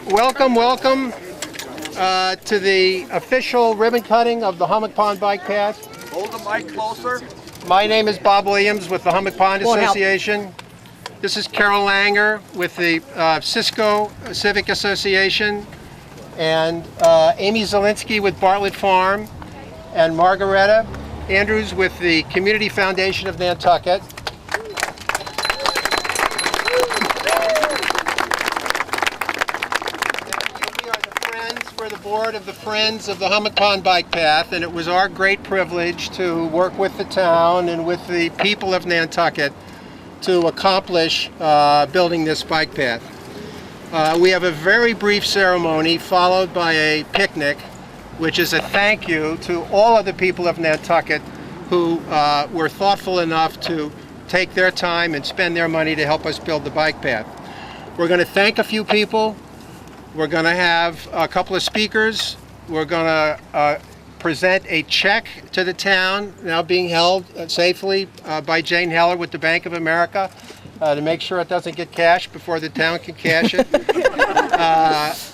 Welcome, welcome to the official ribbon cutting of the Hummock Pond Bike Path. Hold the mic closer. My name is Bob Williams with the Hummock Pond Association. This is Carol Langer with the Cisco Civic Association, and Amy Zielinski with Bartlett Farm, and Margareta Andrews with the Community Foundation of Nantucket. We are the friends for the board of the Friends of the Hummock Pond Bike Path, and it was our great privilege to work with the town and with the people of Nantucket to accomplish building this bike path. We have a very brief ceremony followed by a picnic, which is a thank you to all of the people of Nantucket who were thoughtful enough to take their time and spend their money to help us build the bike path. We're going to thank a few people. We're going to have a couple of speakers. We're going to present a check to the town, now being held safely by Jane Heller with the Bank of America to make sure it doesn't get cashed before the town can cash it.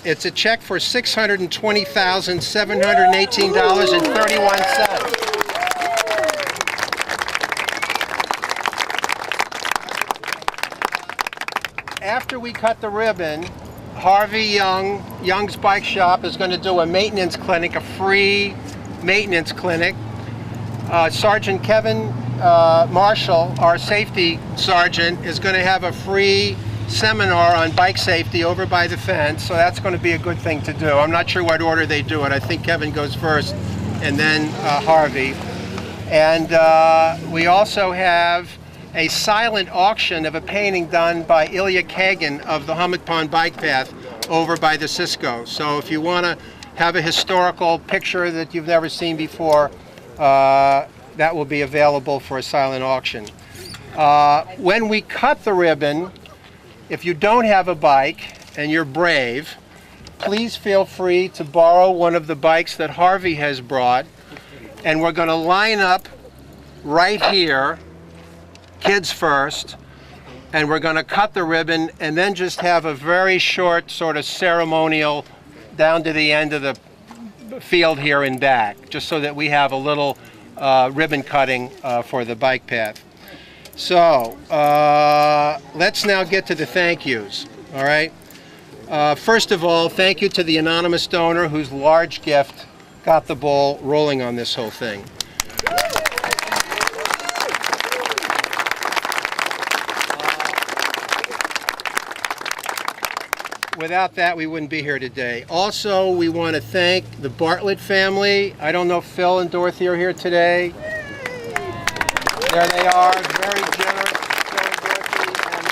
It's a check for $620,718.31. After we cut the ribbon, Harvey Young's Bike Shop is going to do a maintenance clinic, a free maintenance clinic. Sergeant Kevin Marshall, our safety sergeant, is going to have a free seminar on bike safety over by the fence, so that's going to be a good thing to do. I'm not sure what order they do it. I think Kevin goes first and then Harvey. And we also have a silent auction of a painting done by Ilya Kagan of the Hummock Pond Bike Path over by the Cisco. So if you want to have a historical picture that you've never seen before, that will be available for a silent auction. When we cut the ribbon, if you don't have a bike and you're brave, please feel free to borrow one of the bikes that Harvey has brought, and we're going to line up right here, kids first, and we're going to cut the ribbon and then just have a very short sort of ceremonial down to the end of the field here in back, just so that we have a little ribbon cutting for the bike path. So let's now get to the thank yous, all right? First of all, thank you to the anonymous donor whose large gift got the ball rolling on this whole thing. Without that, we wouldn't be here today. Also, we want to thank the Bartlett family. I don't know if Phil and Dorothy are here today. There they are, very generous. Phil and Dorothy, and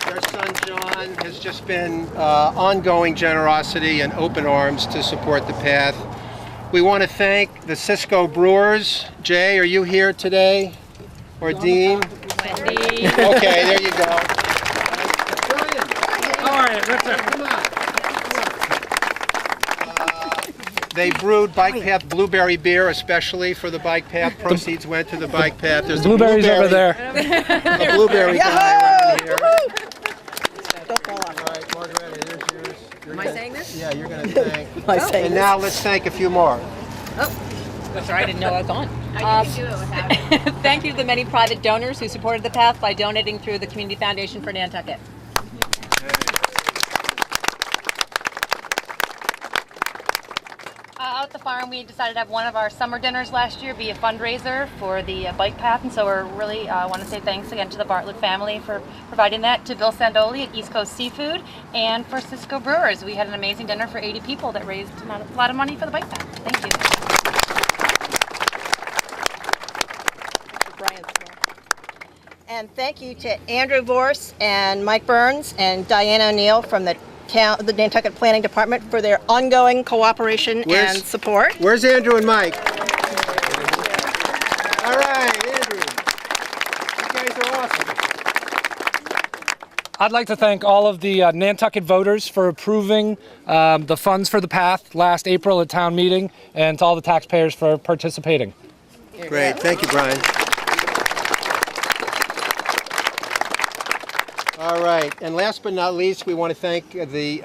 their son John has just been ongoing generosity and open arms to support the path. We want to thank the Cisco Brewers. Jay, are you here today? Or Dean? Wendy. Okay, there you go. They brewed Bike Path blueberry beer, especially for the bike path. Proceeds went to the bike path. There's blueberries over there. A blueberry guy right here. Don't fall off. All right, Margareta, here's yours. Am I saying this? Yeah, you're going to thank. And now let's thank a few more. Oh, sorry, I didn't know I was on. Thank you to the many private donors who supported the path by donating through the Community Foundation for Nantucket. Out at the farm, we decided to have one of our summer dinners last year be a fundraiser for the bike path, and so we're really want to say thanks again to the Bartlett family for providing that, to Bill Sandoli at East Coast Seafood, and for Cisco Brewers. We had an amazing dinner for 80 people that raised a lot of money for the bike path. Thank you. And thank you to Andrew Vorse and Mike Burns and Diana O'Neill from the Nantucket Planning Department for their ongoing cooperation and support. Where's Andrew and Mike? All right, Andrew. You guys are awesome. I'd like to thank all of the Nantucket voters for approving the funds for the path last April at town meeting, and to all the taxpayers for participating. Great, thank you, Brian. All right, and last but not least, we want to thank the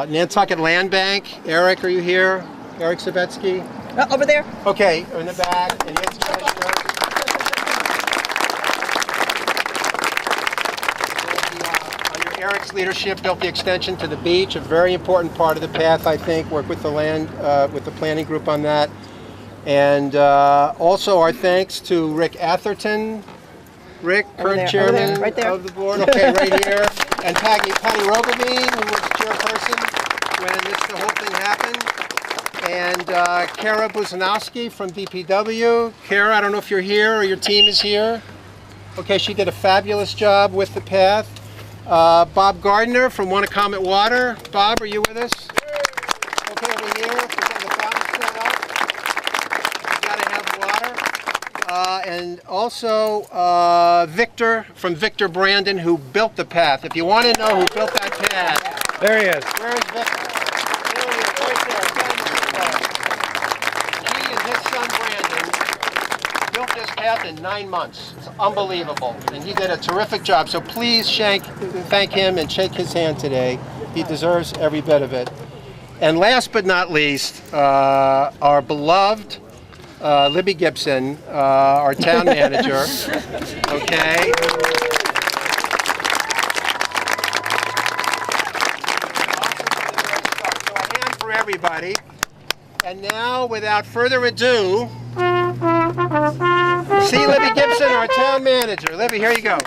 Nantucket Land Bank. Eric, are you here? Eric Savetsky? Over there. Okay, in the back. And Nancy Commissioner. Under Eric's leadership, built the extension to the beach, a very important part of the path, I think. Worked with the with the planning group on that. And also our thanks to Rick Atherton. Rick, current chairman of the board. Okay, right here. And Patty Rogovine, who was chairperson when the whole thing happened. And Kara Buzanowski from DPW. Kara, I don't know if you're here or your team is here. Okay, she did a fabulous job with the path. Bob Gardner from Wannacomet Water. Bob, are you with us? Okay, over here. If we're getting the fountain set up, you gotta have water. And also Victor from Victor Brandon, who built the path. If you want to know who built that path, There he is. where is Victor? There he is, right there. He and his son Brandon built this path in 9 months. It's unbelievable. And he did a terrific job. So please thank him and shake his hand today. He deserves every bit of it. And last but not least, our beloved Libby Gibson, our town manager. Okay. So a hand for everybody. And now, without further ado, see Libby Gibson, our town manager. Libby, here you go.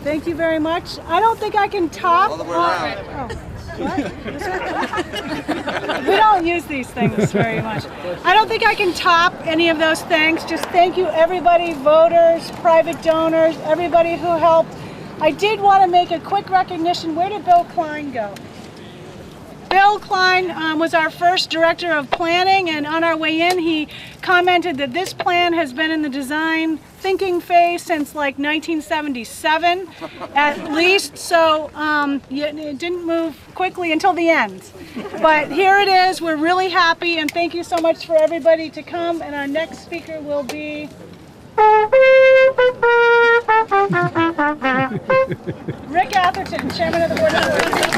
Thank you very much. I don't think I can top. All the way around. What? We don't use these things very much. I don't think I can top any of those thanks. Just thank you everybody, voters, private donors, everybody who helped. I did want to make a quick recognition. Where did Bill Klein go? Bill Klein was our first director of planning, and on our way in he commented that this plan has been in the design thinking phase since like 1977 at least, so it didn't move quickly until the end. But here it is, we're really happy, and thank you so much for everybody to come, and our next speaker will be Rick Atherton, Chairman of the Board of Directors.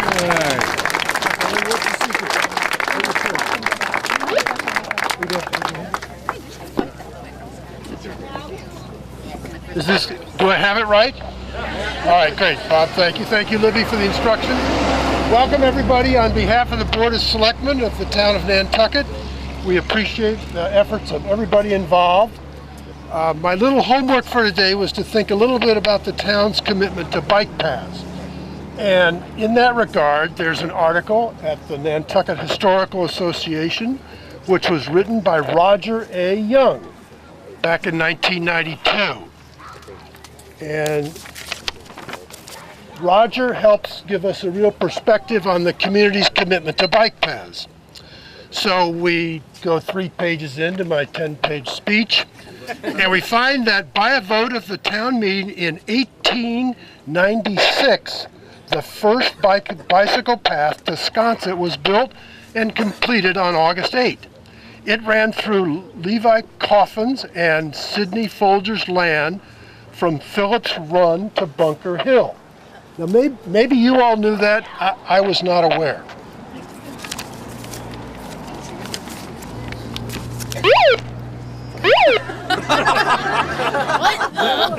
Is this, do I have it right? All right, great, Bob, thank you. Thank you, Libby, for the instructions. Welcome, everybody, on behalf of the Board of Selectmen of the town of Nantucket. We appreciate the efforts of everybody involved. My little homework for today was to think a little bit about the town's commitment to bike paths. And in that regard, there's an article at the Nantucket Historical Association, which was written by Roger A. Young back in 1992. And Roger helps give us a real perspective on the community's commitment to bike paths. So we go 3 pages into my 10-page speech, and we find that by a vote of the town meeting in 1896, the first bicycle path to Sconset was built and completed on August 8. It ran through Levi Coffin's and Sidney Folger's land from Phillips Run to Bunker Hill. Now maybe you all knew that, I was not aware.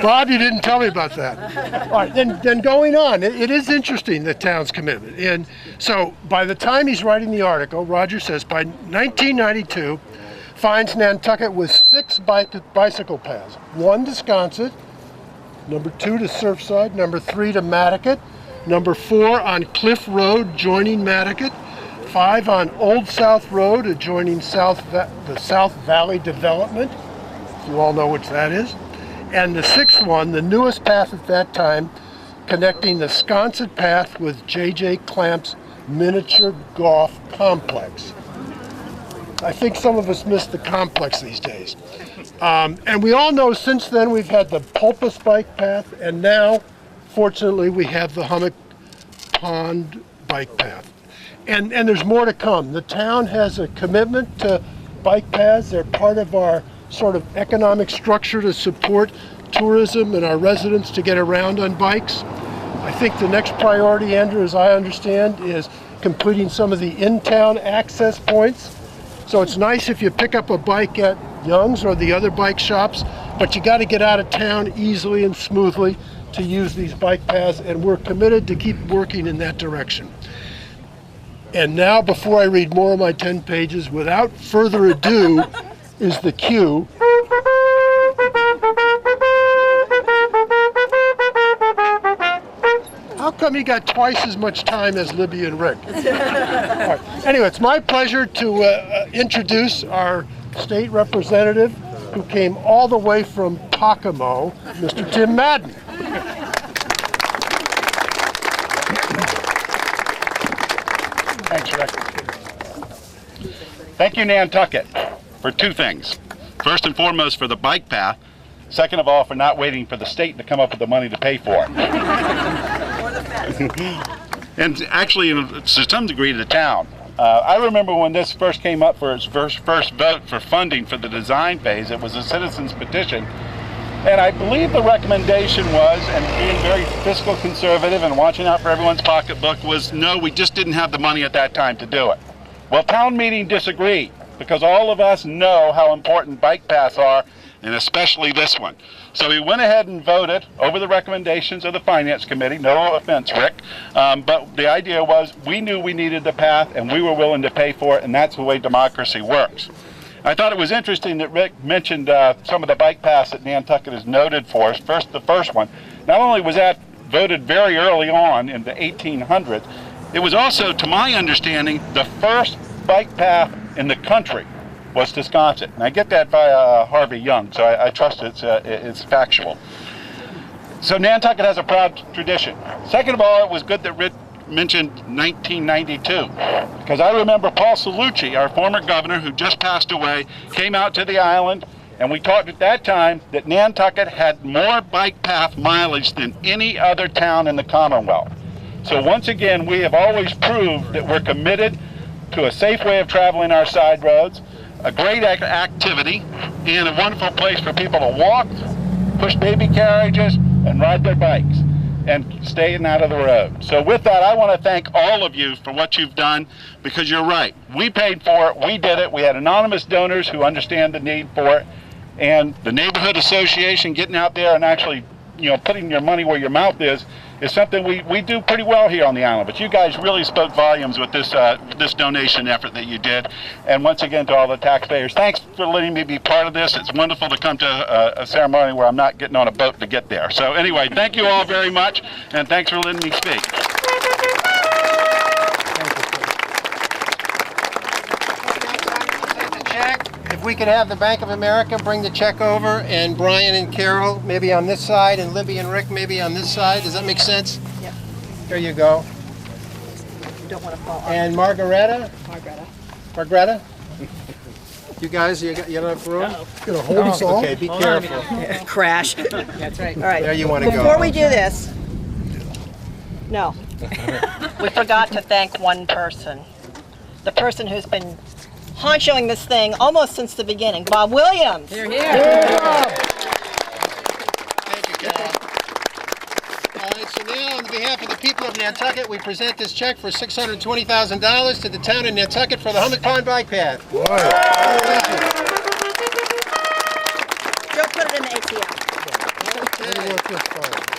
Bob, you didn't tell me about that. All right, then going on, it is interesting, the town's commitment. And so by the time he's writing the article, Roger says, by 1992, finds Nantucket with 6 bicycle paths. 1 to Sconset, number 2 to Surfside, number 3 to Mattocket, number 4 on Cliff Road joining Mattocket, 5 on Old South Road adjoining the South Valley Development, you all know which that is, and the 6th one, the newest path at that time, connecting the Sconset Path with J.J. Clamp's miniature golf complex. I think some of us miss the complex these days. And we all know since then we've had the Pulpus bike path, and now, fortunately, we have the Hummock Pond bike path. And there's more to come. The town has a commitment to bike paths. They're part of our sort of economic structure to support tourism and our residents to get around on bikes. I think the next priority, Andrew, as I understand, is completing some of the in-town access points. So it's nice if you pick up a bike at Young's or the other bike shops, but you got to get out of town easily and smoothly to use these bike paths, and we're committed to keep working in that direction. And now, before I read more of my 10 pages, without further ado, is the cue. How come you got twice as much time as Libby and Rick? All right. Anyway, it's my pleasure to introduce our state representative who came all the way from Pocomo, Mr. Tim Madden. Thanks, Rick. Thank you, Nantucket, for two things. First and foremost, for the bike path. Second of all, for not waiting for the state to come up with the money to pay for it. And actually, to some degree, the town. I remember when this first came up for its first vote for funding for the design phase, it was a citizen's petition. And I believe the recommendation was, and being very fiscal conservative and watching out for everyone's pocketbook, was no, we just didn't have the money at that time to do it. Well, town meeting disagreed, because all of us know how important bike paths are, and especially this one. So we went ahead and voted over the recommendations of the Finance Committee. No offense, Rick. But the idea was we knew we needed the path, and we were willing to pay for it, and that's the way democracy works. I thought it was interesting that Rick mentioned some of the bike paths that Nantucket is noted for. First, the first one. Not only was that voted very early on in the 1800s, it was also, to my understanding, the first bike path in the country was Wisconsin. And I get that via Harvey Young, so I trust it's factual. So Nantucket has a proud tradition. Second of all, it was good that Rick mentioned 1992, because I remember Paul Cellucci, our former governor who just passed away, came out to the island, and we talked at that time that Nantucket had more bike path mileage than any other town in the Commonwealth. So once again, we have always proved that we're committed to a safe way of traveling our side roads, a great activity, and a wonderful place for people to walk, push baby carriages, and ride their bikes, and staying out of the road. So with that, I want to thank all of you for what you've done, because you're right. We paid for it, we did it, we had anonymous donors who understand the need for it, and the neighborhood association getting out there and actually, putting your money where your mouth is something we do pretty well here on the island. But you guys really spoke volumes with this this donation effort that you did. And once again, to all the taxpayers, thanks for letting me be part of this. It's wonderful to come to a ceremony where I'm not getting on a boat to get there. So anyway, thank you all very much, and thanks for letting me speak. If we could have the Bank of America bring the check over, and Brian and Carol maybe on this side, and Libby and Rick maybe on this side. Does that make sense? Yep. There you go. You don't want to fall off. And Margareta? Margareta? You guys, you got enough room? Gonna hold us all? Okay, be careful. Crash. That's right. All right. There you want to go. Before we do this, no. We forgot to thank one person. The person who's been honchoing this thing almost since the beginning, Bob Williams. Thank you, Carol. All right, so now on behalf of the people of Nantucket, we present this check for $620,000 to the town of Nantucket for the Hummock Pond Bike Path. Joe put it in the ATM.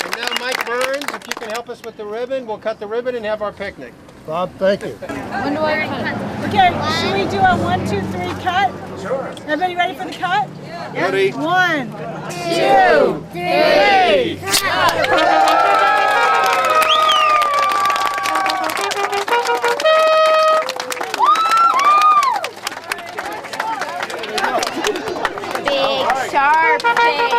And now Mike Burns, if you can help us with the ribbon, we'll cut the ribbon and have our picnic. Bob, thank you. When do I cut? Okay, should we do a 1, 2, 3 cut? Sure. Everybody ready for the cut? Yeah. Ready? 1, 2, 3, Big sharp face.